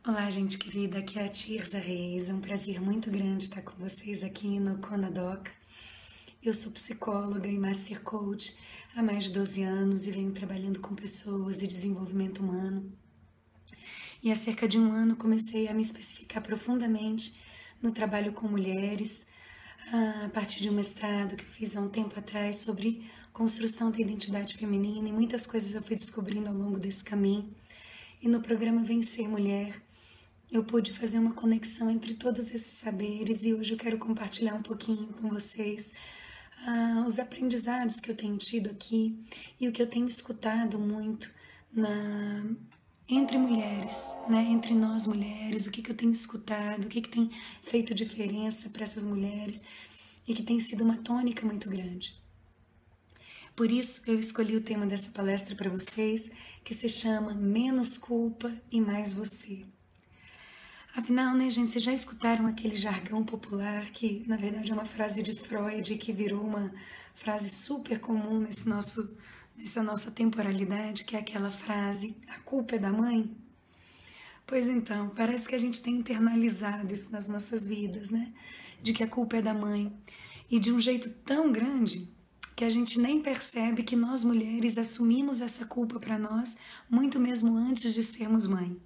Olá, gente querida, aqui é a Tirza Reis. É um prazer muito grande estar com vocês aqui no Conadoc. Eu sou psicóloga e Master Coach há mais de 12 anos e venho trabalhando com pessoas e desenvolvimento humano. E há cerca de um ano comecei a me especificar profundamente no trabalho com mulheres, a partir de um mestrado que eu fiz há um tempo atrás sobre construção da identidade feminina, e muitas coisas eu fui descobrindo ao longo desse caminho. E no programa Vencer Mulher, eu pude fazer uma conexão entre todos esses saberes e hoje eu quero compartilhar um pouquinho com vocês os aprendizados que eu tenho tido aqui e o que eu tenho escutado muito entre mulheres, né? Entre nós mulheres, o que eu tenho escutado, o que tem feito diferença para essas mulheres e que tem sido uma tônica muito grande. Por isso, eu escolhi o tema dessa palestra para vocês, que se chama Menos Culpa e Mais Você. Afinal, né, gente, vocês já escutaram aquele jargão popular que, na verdade, é uma frase de Freud que virou uma frase super comum nessa nossa temporalidade, que é aquela frase, a culpa é da mãe? Pois então, parece que a gente tem internalizado isso nas nossas vidas, né? De que a culpa é da mãe. E de um jeito tão grande que a gente nem percebe que nós mulheres assumimos essa culpa para nós muito mesmo antes de sermos mãe.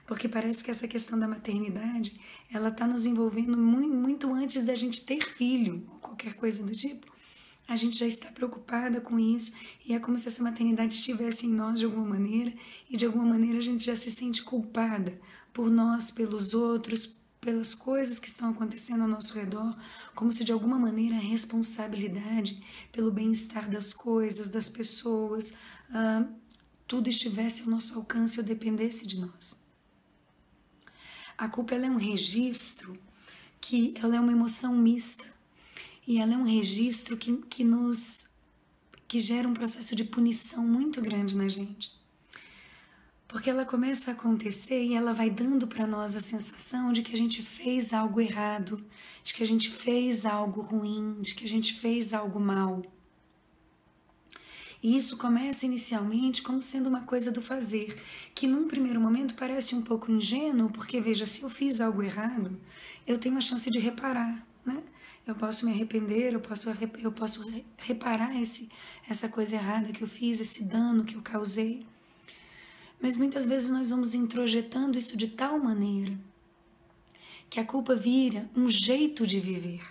Porque parece que essa questão da maternidade, ela está nos envolvendo muito antes da gente ter filho, ou qualquer coisa do tipo. A gente já está preocupada com isso e é como se essa maternidade estivesse em nós de alguma maneira e de alguma maneira a gente já se sente culpada por nós, pelos outros, pelas coisas que estão acontecendo ao nosso redor, como se de alguma maneira a responsabilidade pelo bem-estar das coisas, das pessoas, tudo estivesse ao nosso alcance ou dependesse de nós. A culpa ela é um registro ela é uma emoção mista e ela é um registro que gera um processo de punição muito grande na gente. Porque ela começa a acontecer e ela vai dando para nós a sensação de que a gente fez algo errado, de que a gente fez algo ruim, de que a gente fez algo mal. E isso começa inicialmente como sendo uma coisa do fazer, que num primeiro momento parece um pouco ingênuo, porque veja, se eu fiz algo errado, eu tenho a chance de reparar, né? Eu posso me arrepender, eu posso reparar essa coisa errada que eu fiz, esse dano que eu causei. Mas muitas vezes nós vamos introjetando isso de tal maneira que a culpa vira um jeito de viver.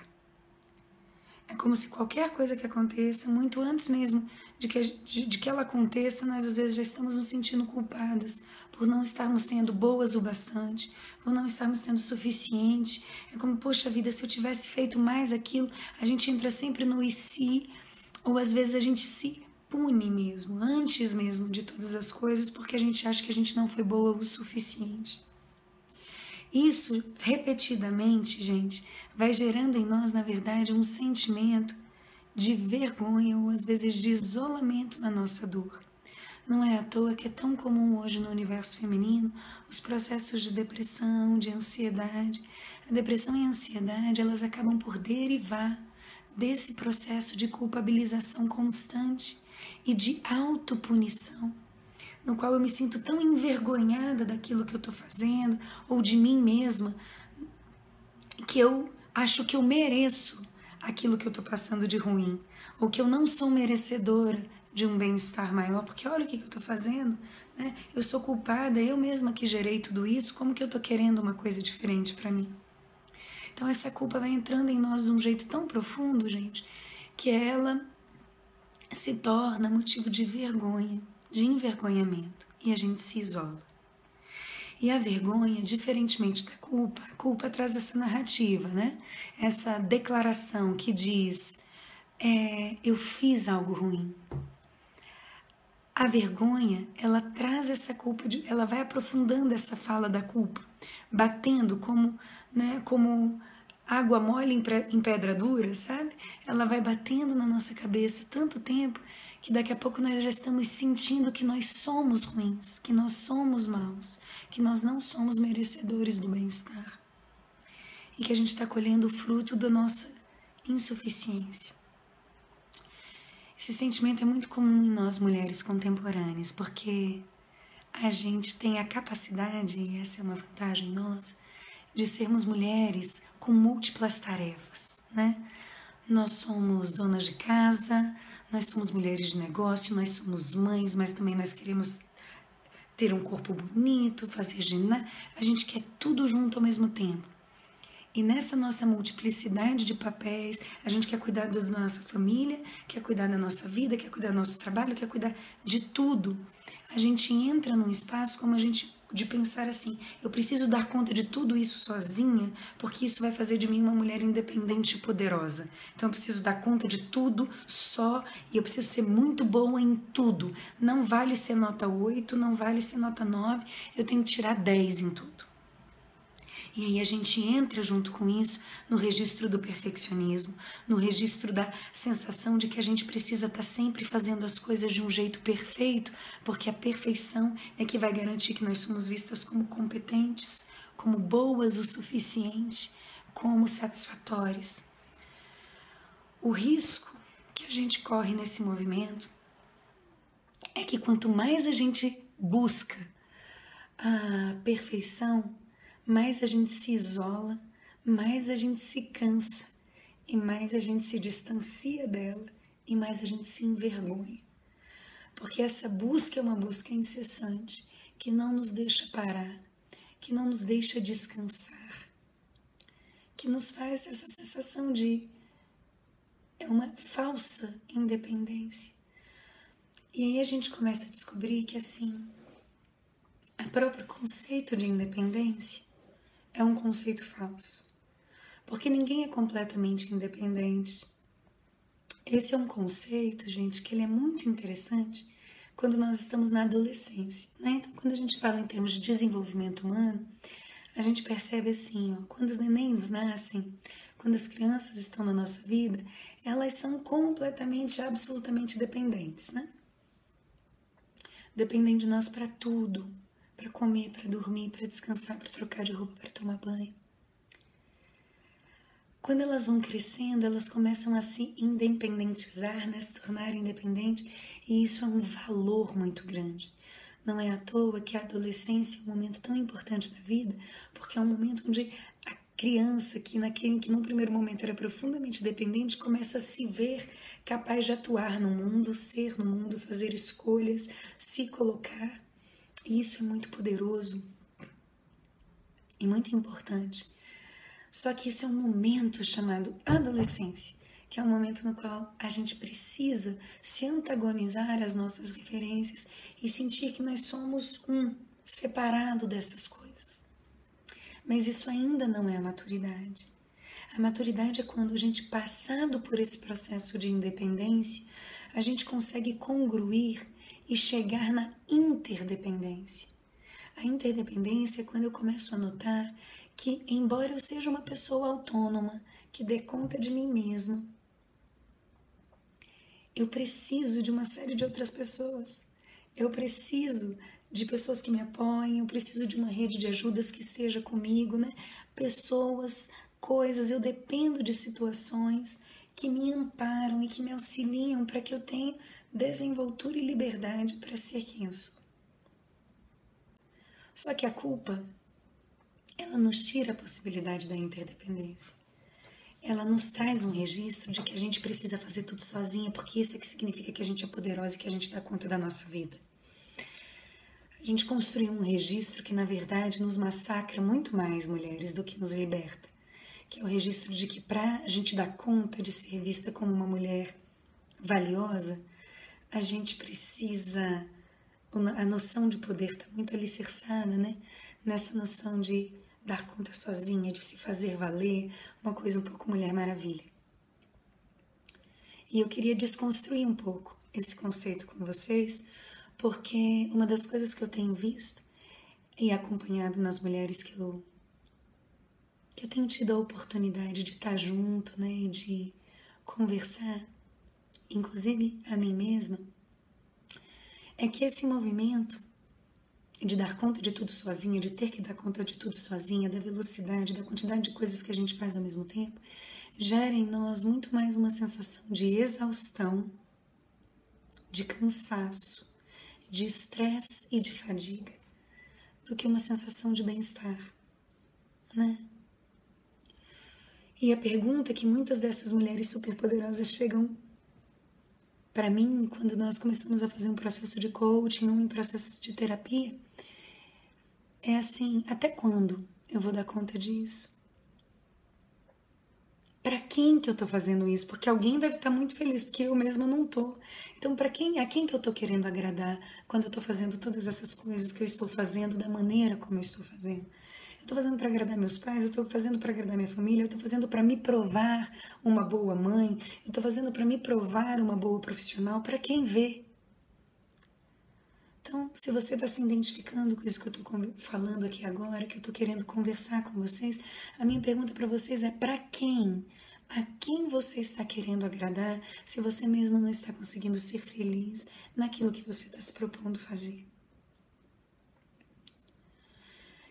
É como se qualquer coisa que aconteça, muito antes mesmo de que ela aconteça, nós às vezes já estamos nos sentindo culpadas por não estarmos sendo boas o bastante, por não estarmos sendo suficiente. É como, poxa vida, se eu tivesse feito mais aquilo, a gente entra sempre no e se, ou às vezes a gente se pune mesmo, antes mesmo de todas as coisas, porque a gente acha que a gente não foi boa o suficiente. Isso, repetidamente, gente, vai gerando em nós, na verdade, um sentimento de vergonha ou às vezes de isolamento na nossa dor. Não é à toa que é tão comum hoje no universo feminino os processos de depressão, de ansiedade. A depressão e a ansiedade, elas acabam por derivar desse processo de culpabilização constante e de autopunição, no qual eu me sinto tão envergonhada daquilo que eu estou fazendo, ou de mim mesma, que eu acho que eu mereço aquilo que eu estou passando de ruim, ou que eu não sou merecedora de um bem-estar maior, porque olha o que eu estou fazendo, né? Eu sou culpada, eu mesma que gerei tudo isso, como que eu estou querendo uma coisa diferente para mim? Então essa culpa vai entrando em nós de um jeito tão profundo, gente, que ela se torna motivo de vergonha, de envergonhamento, e a gente se isola. E a vergonha, diferentemente da culpa, a culpa traz essa narrativa, né? Essa declaração que diz, eu fiz algo ruim. A vergonha, ela traz essa culpa, ela vai aprofundando essa fala da culpa, batendo como água mole em pedra dura, sabe? Ela vai batendo na nossa cabeça tanto tempo que daqui a pouco nós já estamos sentindo que nós somos ruins, que nós somos maus, que nós não somos merecedores do bem-estar e que a gente está colhendo o fruto da nossa insuficiência. Esse sentimento é muito comum em nós mulheres contemporâneas, porque a gente tem a capacidade, e essa é uma vantagem nossa, de sermos mulheres com múltiplas tarefas, né? Nós somos donas de casa, nós somos mulheres de negócio, nós somos mães, mas também nós queremos ter um corpo bonito, fazer ginástica, a gente quer tudo junto ao mesmo tempo. E nessa nossa multiplicidade de papéis, a gente quer cuidar da nossa família, quer cuidar da nossa vida, quer cuidar do nosso trabalho, quer cuidar de tudo. A gente entra num espaço como a gente de pensar assim, eu preciso dar conta de tudo isso sozinha, porque isso vai fazer de mim uma mulher independente e poderosa. Então eu preciso dar conta de tudo só e eu preciso ser muito boa em tudo. Não vale ser nota 8, não vale ser nota 9, eu tenho que tirar 10 em tudo. E aí a gente entra junto com isso no registro do perfeccionismo, no registro da sensação de que a gente precisa estar sempre fazendo as coisas de um jeito perfeito, porque a perfeição é que vai garantir que nós somos vistas como competentes, como boas o suficiente, como satisfatórias. O risco que a gente corre nesse movimento é que quanto mais a gente busca a perfeição, mais a gente se isola, mais a gente se cansa e mais a gente se distancia dela e mais a gente se envergonha. Porque essa busca é uma busca incessante que não nos deixa parar, que não nos deixa descansar, que nos faz essa sensação de uma falsa independência. E aí a gente começa a descobrir que assim, o próprio conceito de independência é um conceito falso, porque ninguém é completamente independente. Esse é um conceito, gente, que ele é muito interessante quando nós estamos na adolescência, né? Então, quando a gente fala em termos de desenvolvimento humano, a gente percebe assim, ó, quando os nenéns nascem, quando as crianças estão na nossa vida, elas são completamente, absolutamente dependentes, né? Dependem de nós para tudo. Para comer, para dormir, para descansar, para trocar de roupa, para tomar banho. Quando elas vão crescendo, elas começam a se independentizar, né? Se tornar independentes, e isso é um valor muito grande. Não é à toa que a adolescência é um momento tão importante da vida, porque é um momento onde a criança, que num primeiro momento era profundamente dependente, começa a se ver capaz de atuar no mundo, ser no mundo, fazer escolhas, se colocar. E isso é muito poderoso e muito importante. Só que isso é um momento chamado adolescência, que é um momento no qual a gente precisa se antagonizar às nossas referências e sentir que nós somos separado dessas coisas. Mas isso ainda não é a maturidade. A maturidade é quando a gente, passado por esse processo de independência, a gente consegue congruir e chegar na interdependência. A interdependência é quando eu começo a notar que, embora eu seja uma pessoa autônoma, que dê conta de mim mesma, eu preciso de uma série de outras pessoas. Eu preciso de pessoas que me apoiem, eu preciso de uma rede de ajudas que esteja comigo, né? Pessoas, coisas, eu dependo de situações que me amparam e que me auxiliam para que eu tenha desenvoltura e liberdade para ser quem eu sou. Só que a culpa, ela nos tira a possibilidade da interdependência. Ela nos traz um registro de que a gente precisa fazer tudo sozinha, porque isso é que significa que a gente é poderosa e que a gente dá conta da nossa vida. A gente construiu um registro que, na verdade, nos massacra muito mais, mulheres, do que nos liberta. Que é o registro de que, para a gente dar conta de ser vista como uma mulher valiosa, a gente precisa... A noção de poder está muito alicerçada, né? Nessa noção de dar conta sozinha, de se fazer valer, uma coisa um pouco Mulher Maravilha. E eu queria desconstruir um pouco esse conceito com vocês, porque uma das coisas que eu tenho visto e acompanhado nas mulheres que eu tenho tido a oportunidade de estar junto, né, e de conversar, inclusive a mim mesma, é que esse movimento de dar conta de tudo sozinha, de ter que dar conta de tudo sozinha, da velocidade, da quantidade de coisas que a gente faz ao mesmo tempo, gera em nós muito mais uma sensação de exaustão, de cansaço, de estresse e de fadiga do que uma sensação de bem-estar, né? E a pergunta que muitas dessas mulheres superpoderosas chegam para mim quando nós começamos a fazer um processo de coaching ou um processo de terapia é assim: até quando eu vou dar conta disso? Para quem que eu tô fazendo isso? Porque alguém deve estar muito feliz, porque eu mesma não tô. Então, a quem que eu tô querendo agradar quando eu tô fazendo todas essas coisas que eu estou fazendo da maneira como eu estou fazendo? Eu tô fazendo para agradar meus pais, eu tô fazendo para agradar minha família, eu tô fazendo para me provar uma boa mãe, eu tô fazendo para me provar uma boa profissional, para quem vê. Então, se você está se identificando com isso que eu estou falando aqui agora, que eu estou querendo conversar com vocês, a minha pergunta para vocês é: para quem? A quem você está querendo agradar se você mesmo não está conseguindo ser feliz naquilo que você está se propondo fazer?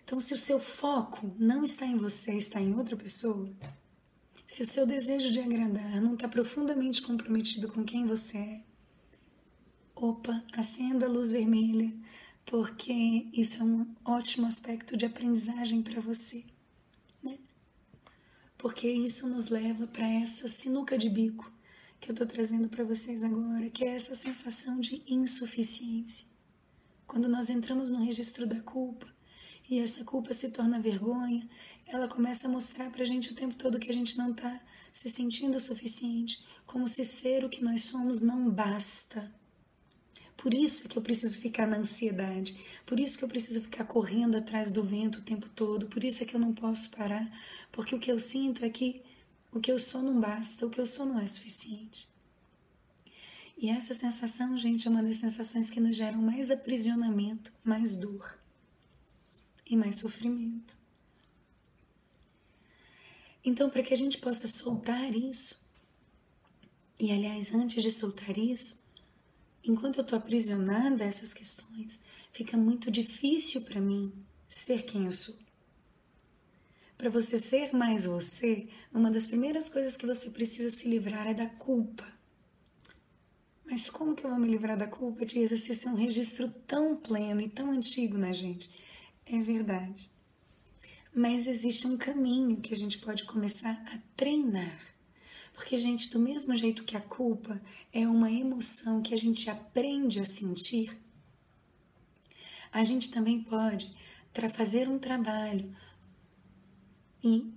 Então, se o seu foco não está em você, está em outra pessoa, se o seu desejo de agradar não está profundamente comprometido com quem você é, opa, acenda a luz vermelha, porque isso é um ótimo aspecto de aprendizagem para você, né? Porque isso nos leva para essa sinuca de bico que eu tô trazendo para vocês agora, que é essa sensação de insuficiência. Quando nós entramos no registro da culpa e essa culpa se torna vergonha, ela começa a mostrar pra gente o tempo todo que a gente não tá se sentindo o suficiente, como se ser o que nós somos não basta. Por isso que eu preciso ficar na ansiedade, por isso que eu preciso ficar correndo atrás do vento o tempo todo, por isso é que eu não posso parar, porque o que eu sinto é que o que eu sou não basta, o que eu sou não é suficiente. E essa sensação, gente, é uma das sensações que nos geram mais aprisionamento, mais dor e mais sofrimento. Então, para que a gente possa soltar isso, e aliás, antes de soltar isso, enquanto eu estou aprisionada a essas questões, fica muito difícil para mim ser quem eu sou. Para você ser mais você, uma das primeiras coisas que você precisa se livrar é da culpa. Mas como que eu vou me livrar da culpa, Tia? Esse é um registro tão pleno e tão antigo, né, gente? É verdade. Mas existe um caminho que a gente pode começar a treinar. Porque, gente, do mesmo jeito que a culpa é uma emoção que a gente aprende a sentir, a gente também pode fazer um trabalho e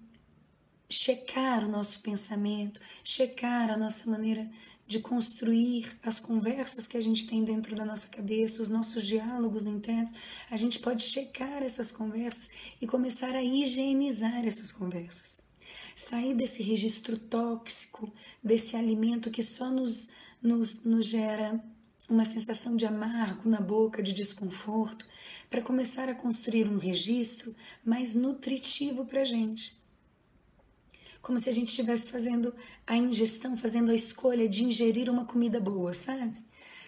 checar o nosso pensamento, checar a nossa maneira de construir as conversas que a gente tem dentro da nossa cabeça, os nossos diálogos internos. A gente pode checar essas conversas e começar a higienizar essas conversas. Sair desse registro tóxico, desse alimento que só nos gera uma sensação de amargo na boca, de desconforto, para começar a construir um registro mais nutritivo para a gente. Como se a gente estivesse fazendo a ingestão, fazendo a escolha de ingerir uma comida boa, sabe?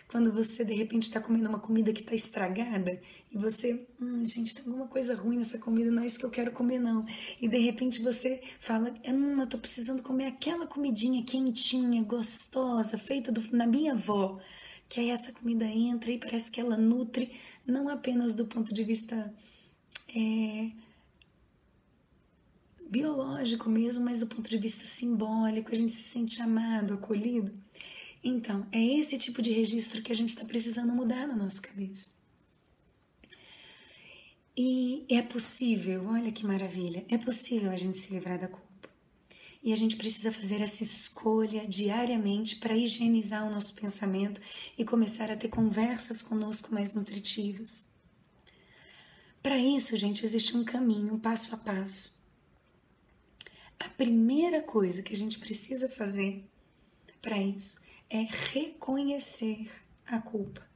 Quando você, de repente, está comendo uma comida que está estragada e você, gente, tem alguma coisa ruim nessa comida, não é isso que eu quero comer, não. E, de repente, você fala, eu tô precisando comer aquela comidinha quentinha, gostosa, feita na minha avó. Que aí essa comida entra e parece que ela nutre, não apenas do ponto de vista biológico mesmo, mas do ponto de vista simbólico, a gente se sente amado, acolhido. Então, é esse tipo de registro que a gente está precisando mudar na nossa cabeça. E é possível, olha que maravilha, é possível a gente se livrar da culpa. E a gente precisa fazer essa escolha diariamente para higienizar o nosso pensamento e começar a ter conversas conosco mais nutritivas. Para isso, gente, existe um caminho, um passo a passo. A primeira coisa que a gente precisa fazer para isso é reconhecer a culpa.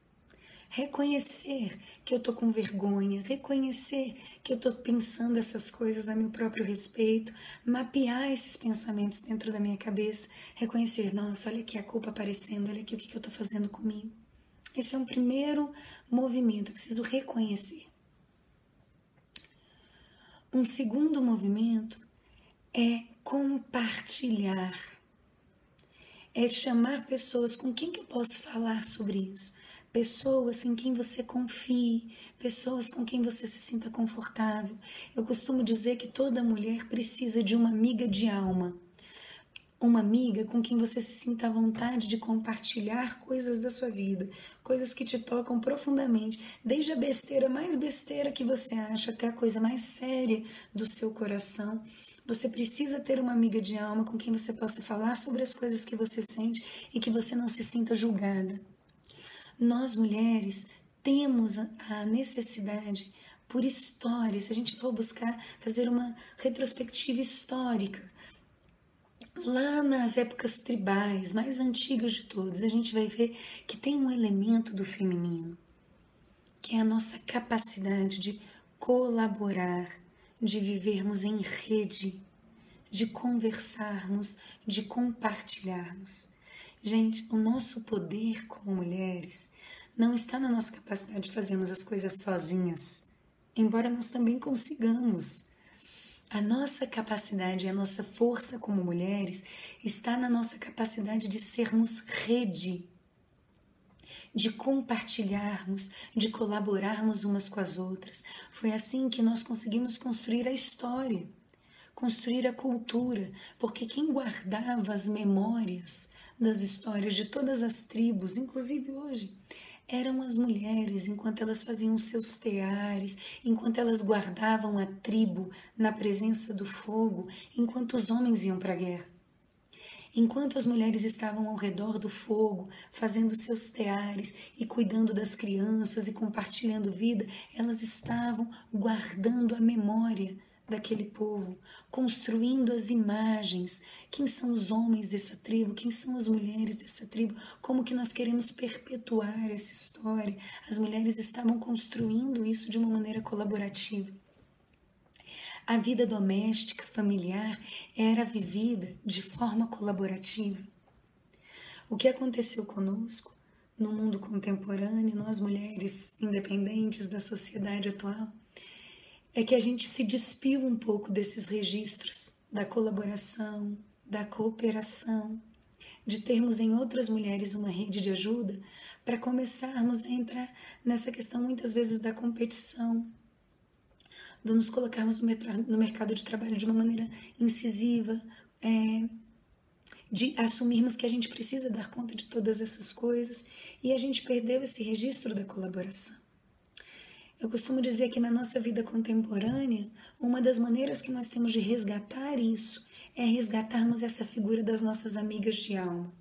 Reconhecer que eu tô com vergonha, reconhecer que eu tô pensando essas coisas a meu próprio respeito, mapear esses pensamentos dentro da minha cabeça, reconhecer, nossa, olha aqui a culpa aparecendo, olha aqui o que eu tô fazendo comigo. Esse é um primeiro movimento, eu preciso reconhecer. Um segundo movimento é compartilhar. É chamar pessoas com quem que eu posso falar sobre isso. pessoas em quem você confie, pessoas com quem você se sinta confortável. Eu costumo dizer que toda mulher precisa de uma amiga de alma. Uma amiga com quem você se sinta à vontade de compartilhar coisas da sua vida, coisas que te tocam profundamente, desde a besteira mais besteira que você acha até a coisa mais séria do seu coração. Você precisa ter uma amiga de alma com quem você possa falar sobre as coisas que você sente e que você não se sinta julgada. Nós mulheres temos a necessidade por história, se a gente for buscar fazer uma retrospectiva histórica, lá nas épocas tribais, mais antigas de todas, a gente vai ver que tem um elemento do feminino, que é a nossa capacidade de colaborar, de vivermos em rede, de conversarmos, de compartilharmos. Gente, o nosso poder como mulheres não está na nossa capacidade de fazermos as coisas sozinhas, embora nós também consigamos. A nossa capacidade, a nossa força como mulheres está na nossa capacidade de sermos rede, de compartilharmos, de colaborarmos umas com as outras. Foi assim que nós conseguimos construir a história, construir a cultura, porque quem guardava as memórias das histórias de todas as tribos, inclusive hoje, eram as mulheres, enquanto elas faziam seus teares, enquanto elas guardavam a tribo na presença do fogo, enquanto os homens iam para a guerra. Enquanto as mulheres estavam ao redor do fogo, fazendo seus teares e cuidando das crianças e compartilhando vida, elas estavam guardando a memória daquele povo, construindo as imagens. Quem são os homens dessa tribo? Quem são as mulheres dessa tribo? Como que nós queremos perpetuar essa história? As mulheres estavam construindo isso de uma maneira colaborativa. A vida doméstica, familiar, era vivida de forma colaborativa. O que aconteceu conosco no mundo contemporâneo, nós mulheres independentes da sociedade atual, é que a gente se despiu um pouco desses registros da colaboração, da cooperação, de termos em outras mulheres uma rede de ajuda, para começarmos a entrar nessa questão muitas vezes da competição, de nos colocarmos no mercado de trabalho de uma maneira incisiva, de assumirmos que a gente precisa dar conta de todas essas coisas, e a gente perdeu esse registro da colaboração. Eu costumo dizer que na nossa vida contemporânea, uma das maneiras que nós temos de resgatar isso é resgatarmos essa figura das nossas amigas de alma.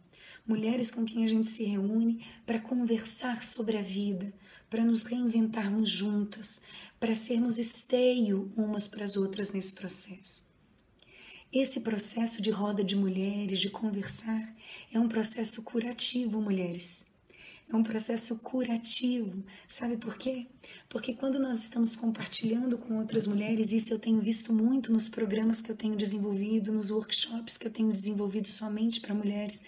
Mulheres com quem a gente se reúne para conversar sobre a vida, para nos reinventarmos juntas, para sermos esteio umas para as outras nesse processo. Esse processo de roda de mulheres, de conversar, é um processo curativo, mulheres. É um processo curativo, sabe por quê? Porque quando nós estamos compartilhando com outras mulheres, isso eu tenho visto muito nos programas que eu tenho desenvolvido, nos workshops que eu tenho desenvolvido somente para mulheres,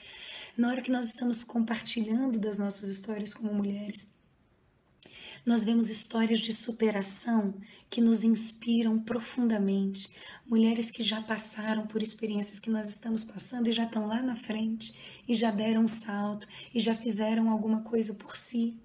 na hora que nós estamos compartilhando das nossas histórias como mulheres, nós vemos histórias de superação que nos inspiram profundamente. Mulheres que já passaram por experiências que nós estamos passando e já estão lá na frente, e já deram um salto, e já fizeram alguma coisa por si.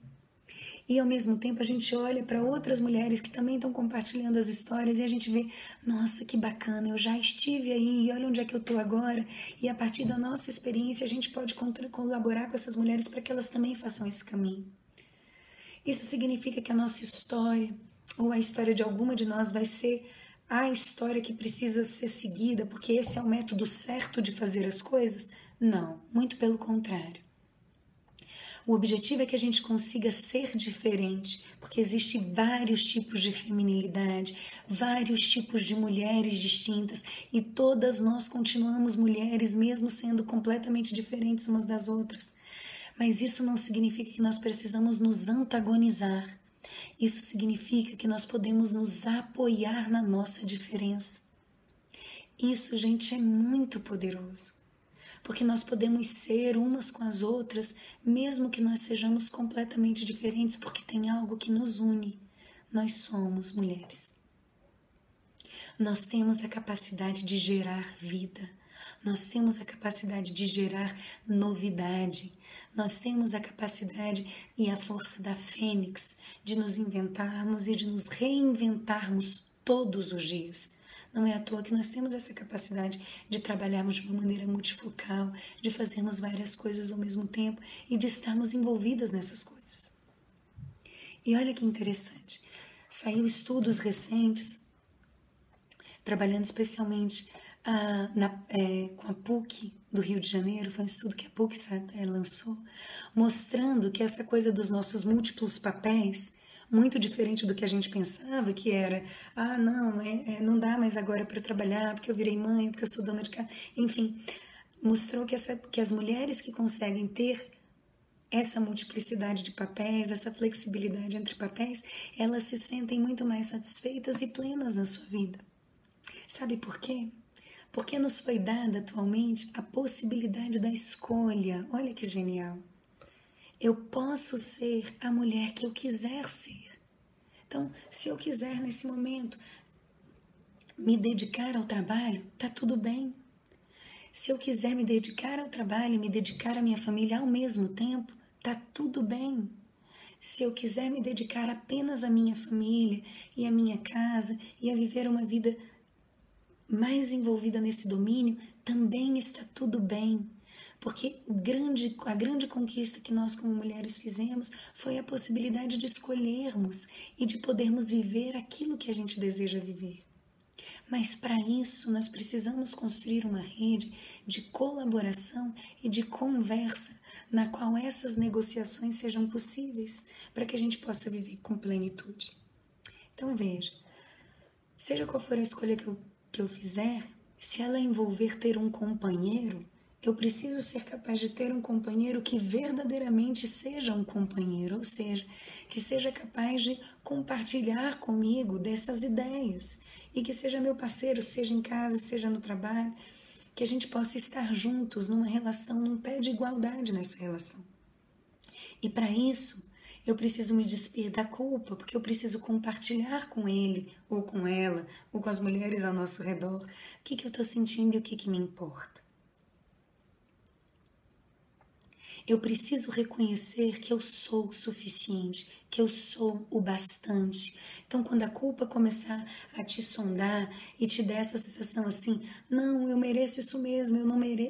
E ao mesmo tempo a gente olha para outras mulheres que também estão compartilhando as histórias e a gente vê, nossa, que bacana, eu já estive aí, e olha onde é que eu estou agora. E a partir da nossa experiência a gente pode colaborar com essas mulheres para que elas também façam esse caminho. Isso significa que a nossa história, ou a história de alguma de nós, vai ser a história que precisa ser seguida, porque esse é o método certo de fazer as coisas? Não, muito pelo contrário. O objetivo é que a gente consiga ser diferente, porque existem vários tipos de feminilidade, vários tipos de mulheres distintas, e todas nós continuamos mulheres, mesmo sendo completamente diferentes umas das outras. Mas isso não significa que nós precisamos nos antagonizar. Isso significa que nós podemos nos apoiar na nossa diferença. Isso, gente, é muito poderoso. Porque nós podemos ser umas com as outras, mesmo que nós sejamos completamente diferentes, porque tem algo que nos une. Nós somos mulheres. Nós temos a capacidade de gerar vida. Nós temos a capacidade de gerar novidade. Nós temos a capacidade e a força da fênix de nos inventarmos e de nos reinventarmos todos os dias. Não é à toa que nós temos essa capacidade de trabalharmos de uma maneira multifocal, de fazermos várias coisas ao mesmo tempo e de estarmos envolvidas nessas coisas. E olha que interessante, saiu estudos recentes, trabalhando especialmente com a PUC do Rio de Janeiro, foi um estudo que a PUC lançou, mostrando que essa coisa dos nossos múltiplos papéis, muito diferente do que a gente pensava, que era, não dá mais agora para trabalhar, porque eu virei mãe, porque eu sou dona de casa, enfim, mostrou que as mulheres que conseguem ter essa multiplicidade de papéis, essa flexibilidade entre papéis, elas se sentem muito mais satisfeitas e plenas na sua vida. Sabe por quê? Porque nos foi dada atualmente a possibilidade da escolha. Olha que genial. Eu posso ser a mulher que eu quiser ser. Então, se eu quiser nesse momento me dedicar ao trabalho, tá tudo bem. Se eu quiser me dedicar ao trabalho e me dedicar à minha família ao mesmo tempo, tá tudo bem. Se eu quiser me dedicar apenas à minha família e à minha casa e a viver uma vida mais envolvida nesse domínio, também está tudo bem. Porque a grande conquista que nós como mulheres fizemos foi a possibilidade de escolhermos e de podermos viver aquilo que a gente deseja viver. Mas para isso nós precisamos construir uma rede de colaboração e de conversa na qual essas negociações sejam possíveis para que a gente possa viver com plenitude. Então veja, seja qual for a escolha que eu fizer, se ela envolver ter um companheiro, eu preciso ser capaz de ter um companheiro que verdadeiramente seja um companheiro, ou seja, que seja capaz de compartilhar comigo dessas ideias e que seja meu parceiro, seja em casa, seja no trabalho, que a gente possa estar juntos numa relação, num pé de igualdade nessa relação. E para isso, eu preciso me despir da culpa, porque eu preciso compartilhar com ele, ou com ela, ou com as mulheres ao nosso redor, o que eu estou sentindo e o que me importa. Eu preciso reconhecer que eu sou o suficiente, que eu sou o bastante. Então, quando a culpa começar a te sondar e te der essa sensação assim, não, eu mereço isso mesmo,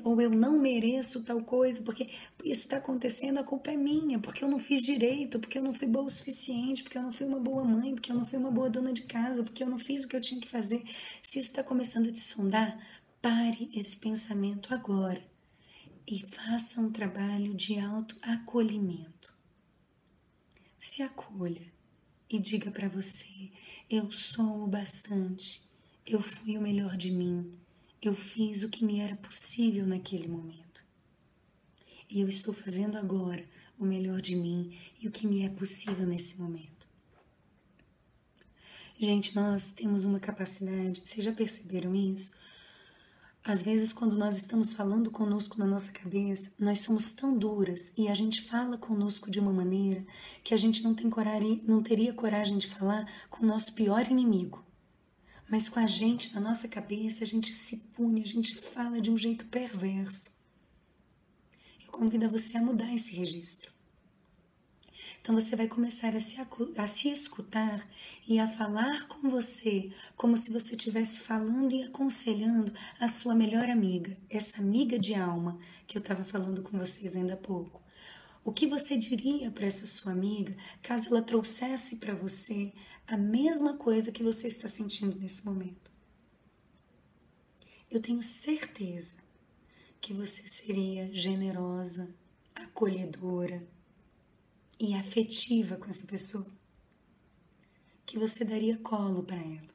ou eu não mereço tal coisa, porque isso está acontecendo, a culpa é minha, porque eu não fiz direito, porque eu não fui boa o suficiente, porque eu não fui uma boa mãe, porque eu não fui uma boa dona de casa, porque eu não fiz o que eu tinha que fazer. Se isso está começando a te sondar, pare esse pensamento agora e faça um trabalho de autoacolhimento. Se acolha e diga para você, eu sou o bastante, eu fui o melhor de mim, eu fiz o que me era possível naquele momento. E eu estou fazendo agora o melhor de mim e o que me é possível nesse momento. Gente, nós temos uma capacidade, vocês já perceberam isso? Às vezes, quando nós estamos falando conosco na nossa cabeça, nós somos tão duras e a gente fala conosco de uma maneira que a gente não teria coragem de falar com o nosso pior inimigo. Mas com a gente, na nossa cabeça, a gente se pune, a gente fala de um jeito perverso. Eu convido você a mudar esse registro. Então você vai começar a se escutar e a falar com você como se você estivesse falando e aconselhando a sua melhor amiga, essa amiga de alma que eu estava falando com vocês ainda há pouco. O que você diria para essa sua amiga caso ela trouxesse para você a mesma coisa que você está sentindo nesse momento? Eu tenho certeza que você seria generosa, acolhedora e afetiva com essa pessoa, que você daria colo para ela.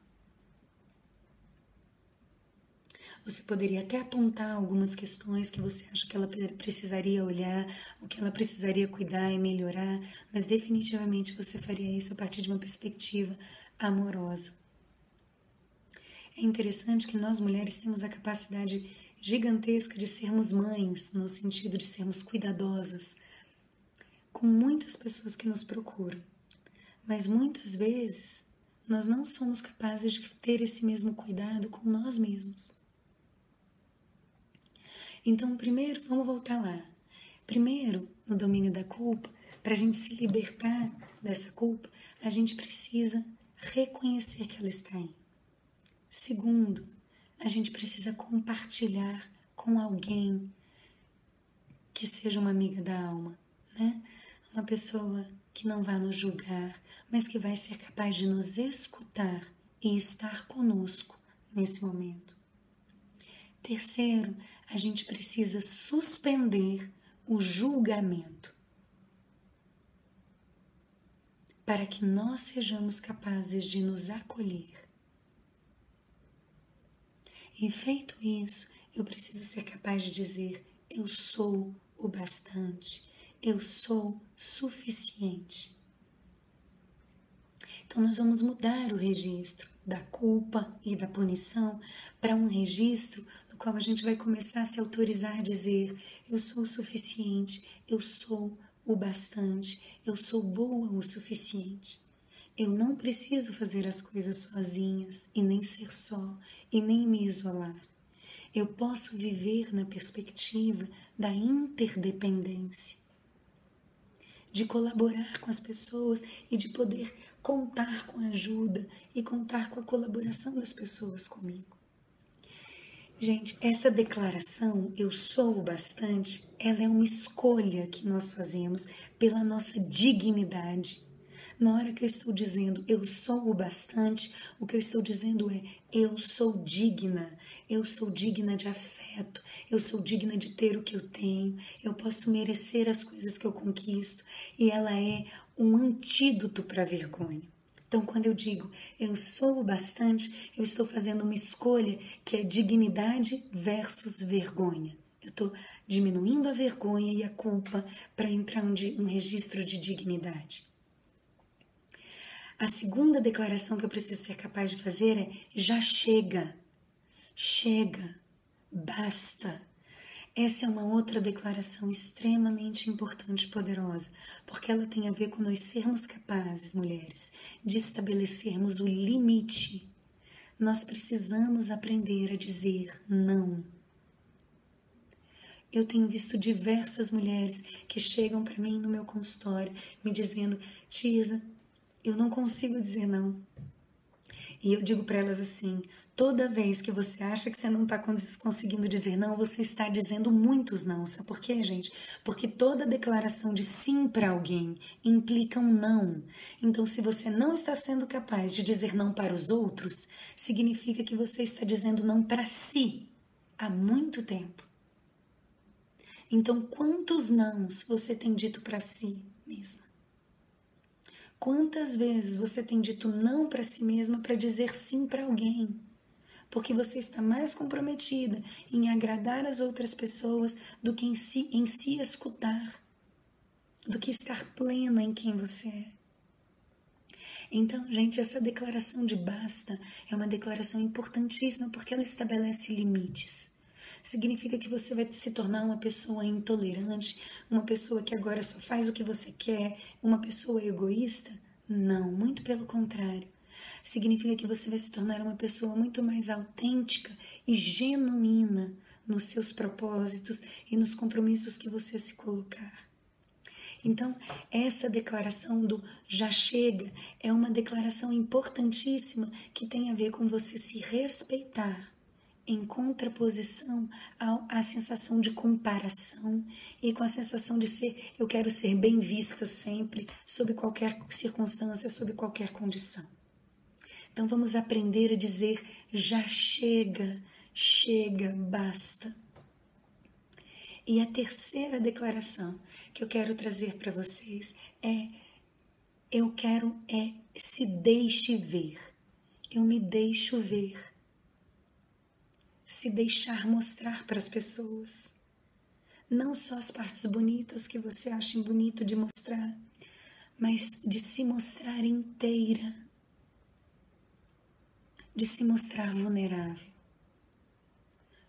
Você poderia até apontar algumas questões que você acha que ela precisaria olhar, o que ela precisaria cuidar e melhorar, mas definitivamente você faria isso a partir de uma perspectiva amorosa. É interessante que nós mulheres temos a capacidade gigantesca de sermos mães, no sentido de sermos cuidadosas, com muitas pessoas que nos procuram, mas muitas vezes nós não somos capazes de ter esse mesmo cuidado com nós mesmos. Então, primeiro, vamos voltar lá. Primeiro, no domínio da culpa, para a gente se libertar dessa culpa, a gente precisa reconhecer que ela está aí. Segundo, a gente precisa compartilhar com alguém que seja uma amiga da alma, né? Uma pessoa que não vai nos julgar, mas que vai ser capaz de nos escutar e estar conosco nesse momento. Terceiro, a gente precisa suspender o julgamento para que nós sejamos capazes de nos acolher. E feito isso, eu preciso ser capaz de dizer: eu sou o bastante, eu sou suficiente. Então nós vamos mudar o registro da culpa e da punição para um registro no qual a gente vai começar a se autorizar a dizer: eu sou o suficiente, eu sou o bastante, eu sou boa o suficiente. Eu não preciso fazer as coisas sozinhas e nem ser só e nem me isolar. Eu posso viver na perspectiva da interdependência, de colaborar com as pessoas e de poder contar com a ajuda e contar com a colaboração das pessoas comigo. Gente, essa declaração, eu sou o bastante, ela é uma escolha que nós fazemos pela nossa dignidade. Na hora que eu estou dizendo eu sou o bastante, o que eu estou dizendo é eu sou digna de afeto, eu sou digna de ter o que eu tenho, eu posso merecer as coisas que eu conquisto e ela é um antídoto para a vergonha. Então, quando eu digo eu sou o bastante, eu estou fazendo uma escolha que é dignidade versus vergonha. Eu estou diminuindo a vergonha e a culpa para entrar um registro de dignidade. A segunda declaração que eu preciso ser capaz de fazer é: já chega, chega, basta. Essa é uma outra declaração extremamente importante e poderosa, porque ela tem a ver com nós sermos capazes, mulheres, de estabelecermos o limite. Nós precisamos aprender a dizer não. Eu tenho visto diversas mulheres que chegam para mim no meu consultório me dizendo: Tisa, eu não consigo dizer não. E eu digo para elas assim: toda vez que você acha que você não está conseguindo dizer não, você está dizendo muitos não. Sabe por quê, gente? Porque toda declaração de sim para alguém implica um não. Então, se você não está sendo capaz de dizer não para os outros, significa que você está dizendo não para si há muito tempo. Então, quantos nãos você tem dito para si mesma? Quantas vezes você tem dito não para si mesma para dizer sim para alguém? Porque você está mais comprometida em agradar as outras pessoas do que em si escutar, do que estar plena em quem você é. Então, gente, essa declaração de basta é uma declaração importantíssima porque ela estabelece limites. Significa que você vai se tornar uma pessoa intolerante, uma pessoa que agora só faz o que você quer, uma pessoa egoísta? Não, muito pelo contrário. Significa que você vai se tornar uma pessoa muito mais autêntica e genuína nos seus propósitos e nos compromissos que você se colocar. Então, essa declaração do já chega é uma declaração importantíssima que tem a ver com você se respeitar, em contraposição à sensação de comparação e com a sensação de eu quero ser bem vista sempre, sob qualquer circunstância, sob qualquer condição. Então vamos aprender a dizer já chega, chega, basta. E a terceira declaração que eu quero trazer para vocês se deixe ver. Eu me deixo ver. Se deixar mostrar para as pessoas. Não só as partes bonitas que você acha bonito de mostrar, mas de se mostrar inteira. De se mostrar vulnerável.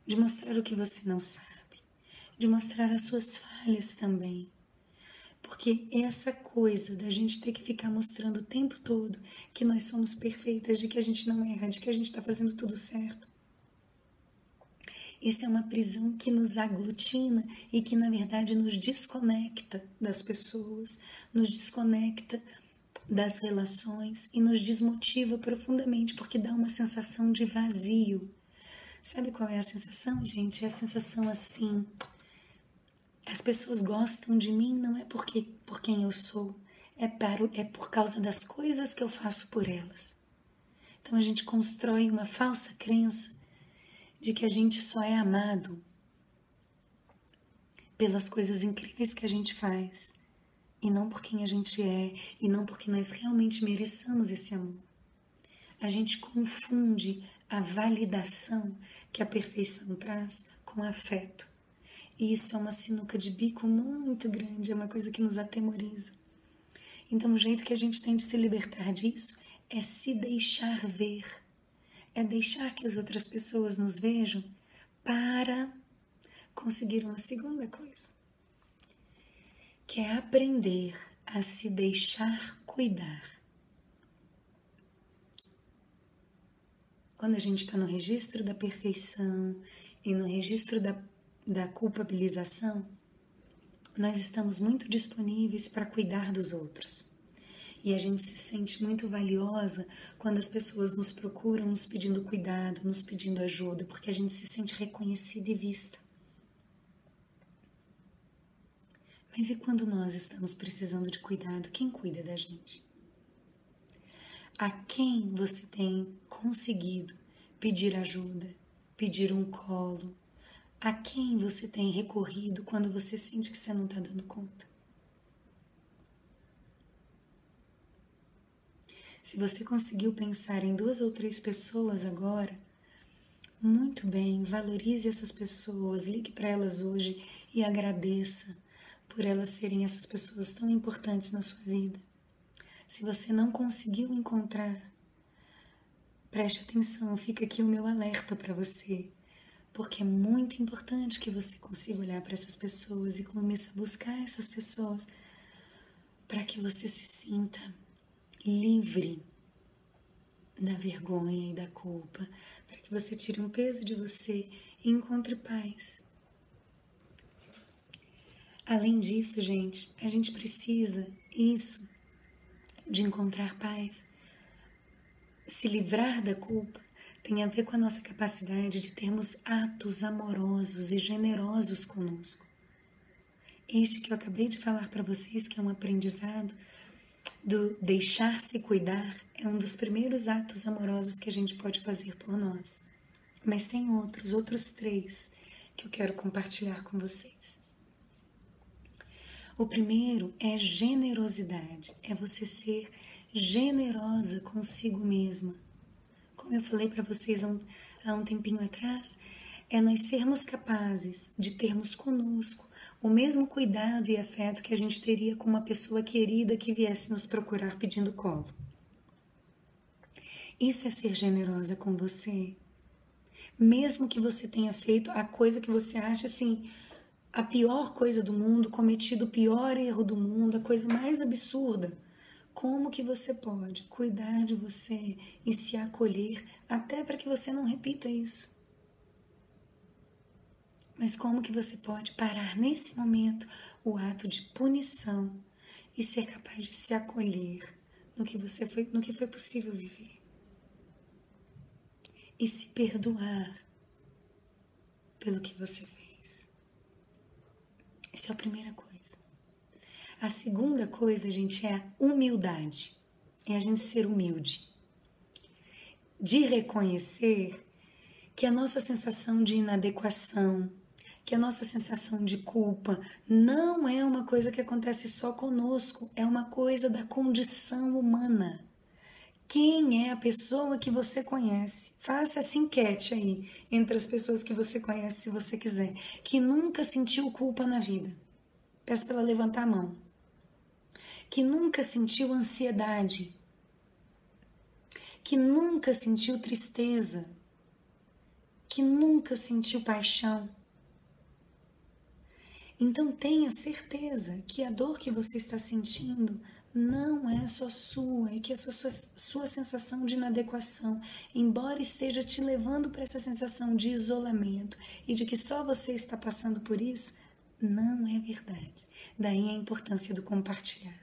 De mostrar o que você não sabe. De mostrar as suas falhas também. Porque essa coisa da gente ter que ficar mostrando o tempo todo que nós somos perfeitas, de que a gente não erra, de que a gente está fazendo tudo certo, Isso é uma prisão que nos aglutina e que, na verdade, nos desconecta das pessoas, nos desconecta das relações e nos desmotiva profundamente, porque dá uma sensação de vazio. Sabe qual é a sensação, gente? É a sensação assim: as pessoas gostam de mim não é por quem eu sou, é por causa das coisas que eu faço por elas. Então a gente constrói uma falsa crença de que a gente só é amado pelas coisas incríveis que a gente faz, e não por quem a gente é, e não porque nós realmente mereçamos esse amor. A gente confunde a validação que a perfeição traz com afeto. E isso é uma sinuca de bico muito grande, é uma coisa que nos atemoriza. Então o jeito que a gente tem de se libertar disso é se deixar ver, é deixar que as outras pessoas nos vejam para conseguir uma segunda coisa, que é aprender a se deixar cuidar. Quando a gente está no registro da perfeição e no registro da culpabilização, nós estamos muito disponíveis para cuidar dos outros. E a gente se sente muito valiosa quando as pessoas nos procuram nos pedindo cuidado, nos pedindo ajuda, porque a gente se sente reconhecida e vista. Mas e quando nós estamos precisando de cuidado, quem cuida da gente? A quem você tem conseguido pedir ajuda, pedir um colo? A quem você tem recorrido quando você sente que você não está dando conta? Se você conseguiu pensar em 2 ou 3 pessoas agora, muito bem, valorize essas pessoas, ligue para elas hoje e agradeça por elas serem essas pessoas tão importantes na sua vida. Se você não conseguiu encontrar, preste atenção, fica aqui o meu alerta para você, porque é muito importante que você consiga olhar para essas pessoas e comece a buscar essas pessoas para que você se sinta livre da vergonha e da culpa, para que você tire um peso de você e encontre paz. Além disso, gente, a gente precisa de encontrar paz, se livrar da culpa, tem a ver com a nossa capacidade de termos atos amorosos e generosos conosco. Este que eu acabei de falar para vocês, que é um aprendizado do deixar-se cuidar, é um dos primeiros atos amorosos que a gente pode fazer por nós. Mas tem outros 3 que eu quero compartilhar com vocês. O primeiro é generosidade, é você ser generosa consigo mesma. Como eu falei para vocês há um tempinho atrás, é nós sermos capazes de termos conosco o mesmo cuidado e afeto que a gente teria com uma pessoa querida que viesse nos procurar pedindo colo. Isso é ser generosa com você. Mesmo que você tenha feito a coisa que você acha assim, a pior coisa do mundo, cometido o pior erro do mundo, a coisa mais absurda. Como que você pode cuidar de você e se acolher até para que você não repita isso? Mas como que você pode parar nesse momento o ato de punição e ser capaz de se acolher no que foi possível viver? E se perdoar pelo que você fez. Essa é a primeira coisa. A segunda coisa, gente, é a humildade. É a gente ser humilde. De reconhecer que a nossa sensação de inadequação, que a nossa sensação de culpa não é uma coisa que acontece só conosco, é uma coisa da condição humana. Quem é a pessoa que você conhece? Faça essa enquete aí entre as pessoas que você conhece, se você quiser, que nunca sentiu culpa na vida. Peço para ela levantar a mão. Que nunca sentiu ansiedade. Que nunca sentiu tristeza. Que nunca sentiu paixão. Então tenha certeza que a dor que você está sentindo não é só sua, e que essa sua sensação de inadequação, embora esteja te levando para essa sensação de isolamento e de que só você está passando por isso, não é verdade. Daí a importância do compartilhar.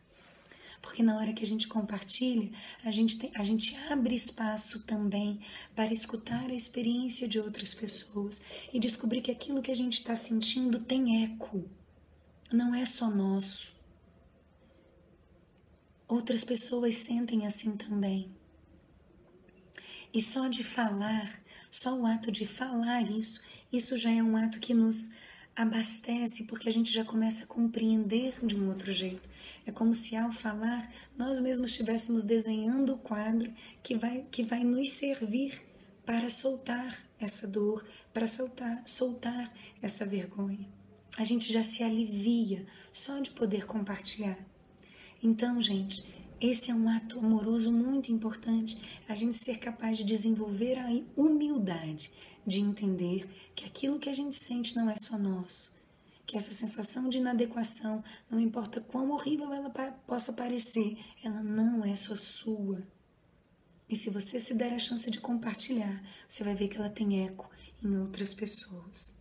Porque na hora que a gente compartilha, a gente abre espaço também para escutar a experiência de outras pessoas e descobrir que aquilo que a gente está sentindo tem eco, não é só nosso. Outras pessoas sentem assim também. E só de falar, só o ato de falar isso já é um ato que nos abastece, porque a gente já começa a compreender de um outro jeito. É como se ao falar, nós mesmos estivéssemos desenhando o quadro que vai nos servir para soltar essa dor, para soltar essa vergonha. A gente já se alivia só de poder compartilhar. Então, gente, esse é um ato amoroso muito importante, a gente ser capaz de desenvolver a humildade, de entender que aquilo que a gente sente não é só nosso, que essa sensação de inadequação, não importa quão horrível ela possa parecer, ela não é só sua. E se você se der a chance de compartilhar, você vai ver que ela tem eco em outras pessoas.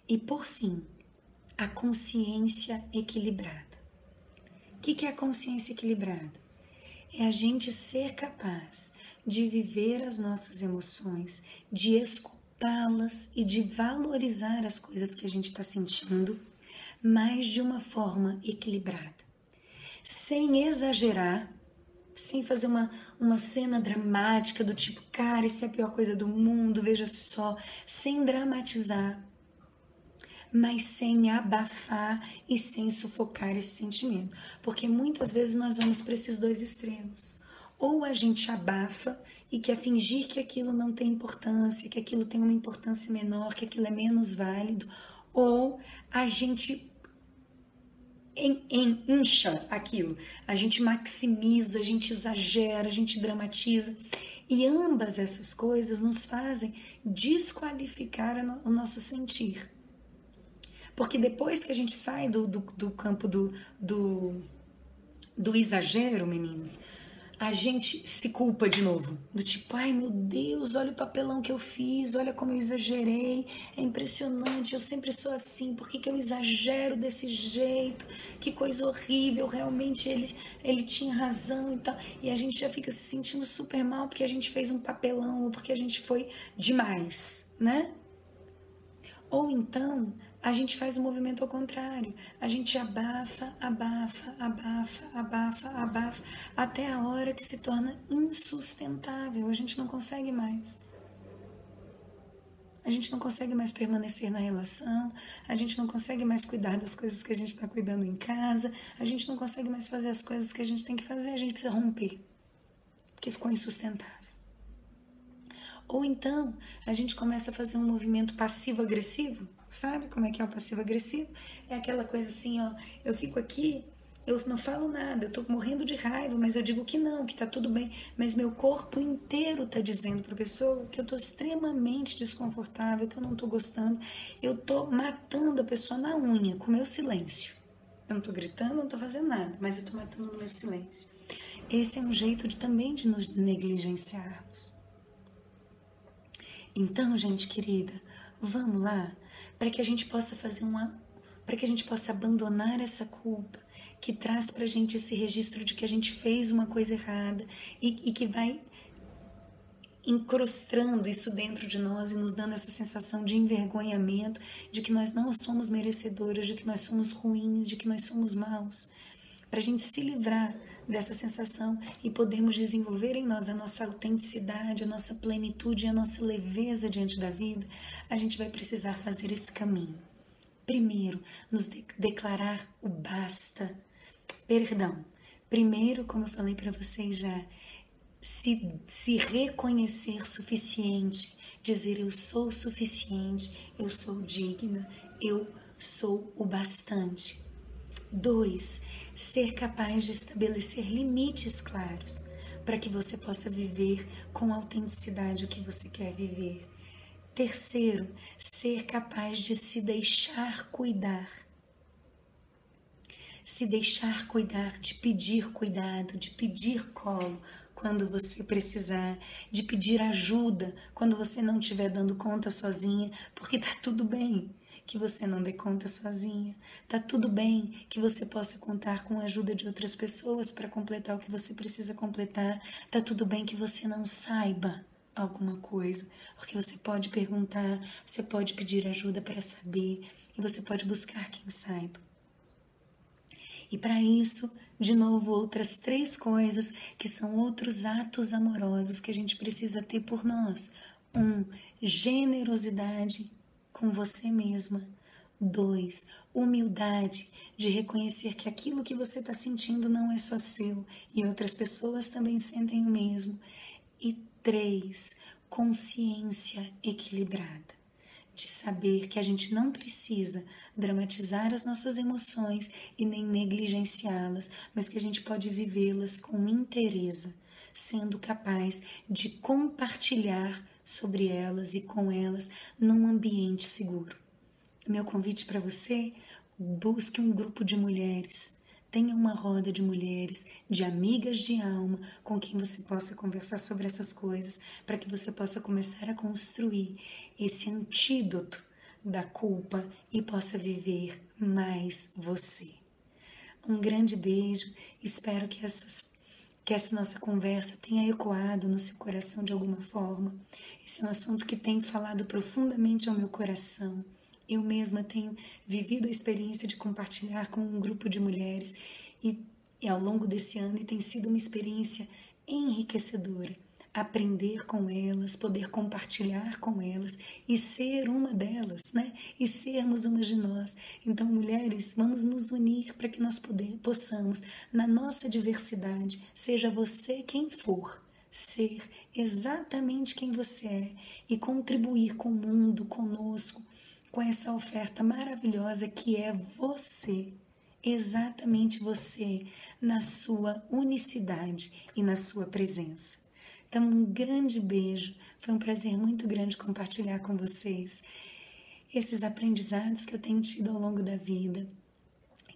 E por fim, a consciência equilibrada. O que é a consciência equilibrada? É a gente ser capaz de viver as nossas emoções, de escutá-las e de valorizar as coisas que a gente está sentindo, mas de uma forma equilibrada. Sem exagerar, sem fazer uma cena dramática do tipo, cara, isso é a pior coisa do mundo, veja só, sem dramatizar, mas sem abafar e sem sufocar esse sentimento. Porque muitas vezes nós vamos para esses dois extremos. Ou a gente abafa e quer fingir que aquilo não tem importância, que aquilo tem uma importância menor, que aquilo é menos válido, ou a gente incha aquilo, a gente maximiza, a gente exagera, a gente dramatiza. E ambas essas coisas nos fazem desqualificar o nosso sentir. Porque depois que a gente sai do campo do exagero, meninas, a gente se culpa de novo. Do tipo, ai meu Deus, olha o papelão que eu fiz, olha como eu exagerei, é impressionante, eu sempre sou assim, por que eu exagero desse jeito? Que coisa horrível, realmente ele tinha razão e tal. E a gente já fica se sentindo super mal porque a gente fez um papelão ou porque a gente foi demais, né? Ou então, a gente faz o movimento ao contrário. A gente abafa, até a hora que se torna insustentável. A gente não consegue mais. A gente não consegue mais permanecer na relação, a gente não consegue mais cuidar das coisas que a gente está cuidando em casa, a gente não consegue mais fazer as coisas que a gente tem que fazer, a gente precisa romper, porque ficou insustentável. Ou então, a gente começa a fazer um movimento passivo-agressivo. Sabe como é que é o passivo-agressivo? É aquela coisa assim, ó, eu fico aqui, eu não falo nada, eu tô morrendo de raiva, mas eu digo que não, que tá tudo bem. Mas meu corpo inteiro tá dizendo pra pessoa que eu tô extremamente desconfortável, que eu não tô gostando. Eu tô matando a pessoa na unha, com o meu silêncio. Eu não tô gritando, não tô fazendo nada, mas eu tô matando no meu silêncio. Esse é um jeito também de nos negligenciarmos. Então, gente querida, vamos lá, para que a gente possa para que a gente possa abandonar essa culpa que traz pra gente esse registro de que a gente fez uma coisa errada e que vai incrustando isso dentro de nós e nos dando essa sensação de envergonhamento, de que nós não somos merecedoras, de que nós somos ruins, de que nós somos maus. Para a gente se livrar dessa sensação e podermos desenvolver em nós a nossa autenticidade, a nossa plenitude e a nossa leveza diante da vida, a gente vai precisar fazer esse caminho. Primeiro, nos declarar o basta. Primeiro, como eu falei para vocês já, se reconhecer suficiente, dizer eu sou suficiente, eu sou digna, eu sou o bastante. 2, ser capaz de estabelecer limites claros para que você possa viver com autenticidade o que você quer viver. 3, ser capaz de se deixar cuidar. se deixar cuidar, de pedir cuidado, de pedir colo quando você precisar, de pedir ajuda quando você não estiver dando conta sozinha, porque tá tudo bem que você não dê conta sozinha, tá tudo bem que você possa contar com a ajuda de outras pessoas para completar o que você precisa completar, tá tudo bem que você não saiba alguma coisa, porque você pode perguntar, você pode pedir ajuda para saber e você pode buscar quem saiba. E para isso, de novo, outras 3 coisas que são outros atos amorosos que a gente precisa ter por nós. 1, generosidade com você mesma. 2, humildade de reconhecer que aquilo que você está sentindo não é só seu e outras pessoas também sentem o mesmo. E 3, consciência equilibrada, de saber que a gente não precisa dramatizar as nossas emoções e nem negligenciá-las, mas que a gente pode vivê-las com inteireza, sendo capaz de compartilhar sobre elas e com elas num ambiente seguro. Meu convite para você: busque um grupo de mulheres. Tenha uma roda de mulheres, de amigas de alma, com quem você possa conversar sobre essas coisas, para que você possa começar a construir esse antídoto da culpa e possa viver mais você. Um grande beijo, espero que essa nossa conversa tenha ecoado no seu coração de alguma forma. Esse é um assunto que tem falado profundamente ao meu coração. Eu mesma tenho vivido a experiência de compartilhar com um grupo de mulheres e ao longo desse ano tem sido uma experiência enriquecedora. Aprender com elas, poder compartilhar com elas e ser uma delas, né? E sermos umas de nós. Então, mulheres, vamos nos unir para que nós possamos, na nossa diversidade, seja você quem for, ser exatamente quem você é e contribuir com o mundo, conosco, com essa oferta maravilhosa que é você, exatamente você, na sua unicidade e na sua presença. Então, um grande beijo, foi um prazer muito grande compartilhar com vocês esses aprendizados que eu tenho tido ao longo da vida,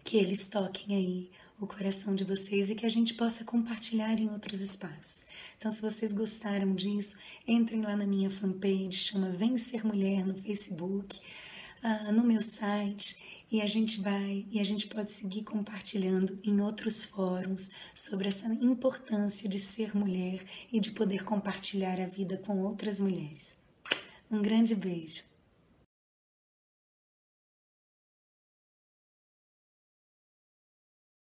que eles toquem aí o coração de vocês e que a gente possa compartilhar em outros espaços. Então, se vocês gostaram disso, entrem lá na minha fanpage, chama Vem Ser Mulher no Facebook, no meu site, e a gente pode seguir compartilhando em outros fóruns sobre essa importância de ser mulher e de poder compartilhar a vida com outras mulheres. Um grande beijo.